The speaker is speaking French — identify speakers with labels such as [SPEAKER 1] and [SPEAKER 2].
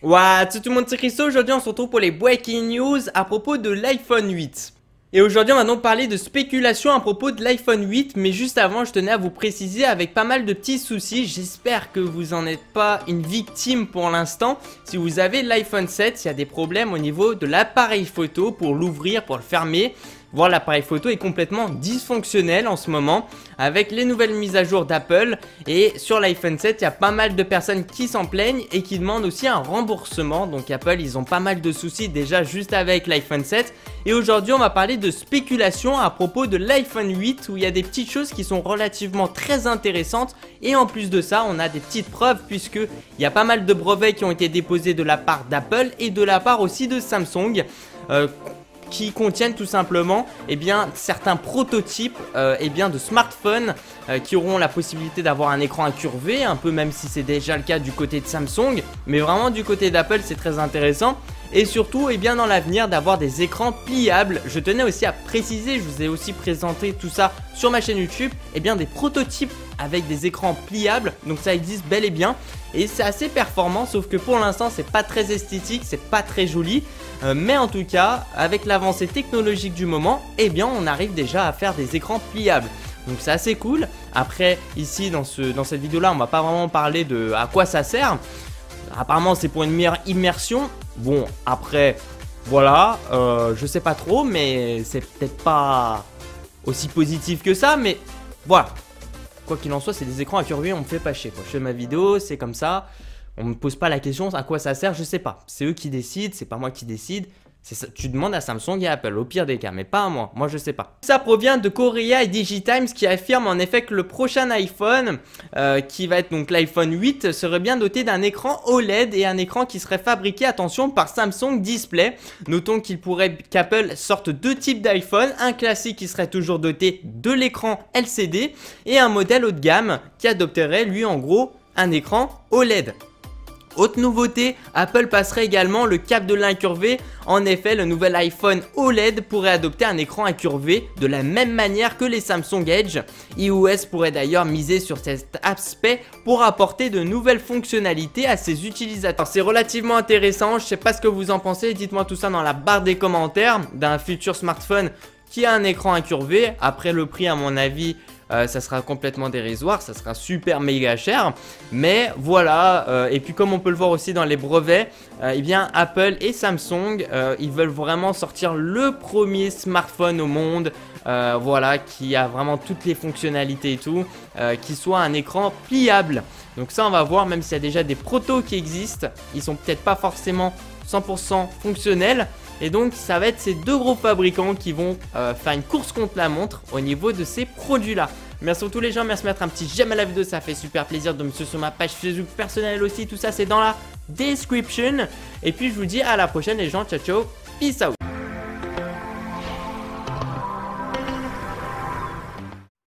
[SPEAKER 1] What's up tout le monde, c'est Christo. Aujourd'hui on se retrouve pour les breaking news à propos de l'iPhone 8. Et aujourd'hui on va donc parler de spéculation à propos de l'iPhone 8. Mais juste avant je tenais à vous préciser avec pas mal de petits soucis. J'espère que vous en êtes pas une victime pour l'instant. Si vous avez l'iPhone 7, il y a des problèmes au niveau de l'appareil photo pour l'ouvrir, pour le fermer. Voir l'appareil photo est complètement dysfonctionnel en ce moment avec les nouvelles mises à jour d'Apple. Et sur l'iPhone 7, il y a pas mal de personnes qui s'en plaignent et qui demandent aussi un remboursement. Donc Apple, ils ont pas mal de soucis déjà juste avec l'iPhone 7. Et aujourd'hui, on va parler de spéculation à propos de l'iPhone 8 où il y a des petites choses qui sont relativement très intéressantes. Et en plus de ça, on a des petites preuves puisque il y a pas mal de brevets qui ont été déposés de la part d'Apple et de la part aussi de Samsung. Qui contiennent tout simplement certains prototypes de smartphones qui auront la possibilité d'avoir un écran incurvé, un peu même si c'est déjà le cas du côté de Samsung, mais vraiment du côté d'Apple c'est très intéressant. Et surtout dans l'avenir d'avoir des écrans pliables. Je tenais aussi à préciser, je vous ai aussi présenté tout ça sur ma chaîne YouTube, des prototypes avec des écrans pliables, donc ça existe bel et bien et c'est assez performant, sauf que pour l'instant c'est pas très esthétique, c'est pas très joli, mais en tout cas avec l'avancée technologique du moment, on arrive déjà à faire des écrans pliables. Donc c'est assez cool. Après ici dans cette vidéo là on va pas vraiment parler de à quoi ça sert. Apparemment c'est pour une meilleure immersion. Bon après voilà, je sais pas trop, mais c'est peut-être pas aussi positif que ça, mais voilà. Quoi qu'il en soit, c'est des écrans incurvés, on me fait pas chier quoi. Je fais ma vidéo, c'est comme ça. On me pose pas la question à quoi ça sert, je sais pas. C'est eux qui décident, c'est pas moi qui décide. Ça, tu demandes à Samsung et à Apple, au pire des cas, mais pas à moi je sais pas. Ça provient de Korea et DigiTimes qui affirme en effet que le prochain iPhone, qui va être donc l'iPhone 8, serait bien doté d'un écran OLED et un écran qui serait fabriqué, attention, par Samsung Display. Notons qu'il pourrait qu'Apple sorte deux types d'iPhone, un classique qui serait toujours doté de l'écran LCD et un modèle haut de gamme qui adopterait lui en gros un écran OLED. Autre nouveauté, Apple passerait également le cap de l'incurvé. En effet, le nouvel iPhone OLED pourrait adopter un écran incurvé de la même manière que les Samsung Edge. iOS pourrait d'ailleurs miser sur cet aspect pour apporter de nouvelles fonctionnalités à ses utilisateurs. C'est relativement intéressant, je sais pas ce que vous en pensez, dites-moi tout ça dans la barre des commentaires d'un futur smartphone qui a un écran incurvé. Après le prix à mon avis, ça sera complètement dérisoire, ça sera super méga cher, mais voilà. Et puis comme on peut le voir aussi dans les brevets, Apple et Samsung ils veulent vraiment sortir le premier smartphone au monde, voilà, qui a vraiment toutes les fonctionnalités et tout, qui soit un écran pliable. Donc ça on va voir, même s'il y a déjà des protos qui existent, ils sont peut-être pas forcément 100% fonctionnels. Et donc ça va être ces deux gros fabricants qui vont faire une course contre la montre au niveau de ces produits là. Merci à tous les gens, merci de mettre un petit j'aime à la vidéo, ça fait super plaisir, de me suivre sur ma page Facebook personnelle aussi, tout ça c'est dans la description. Et puis je vous dis à la prochaine les gens, ciao ciao, peace out.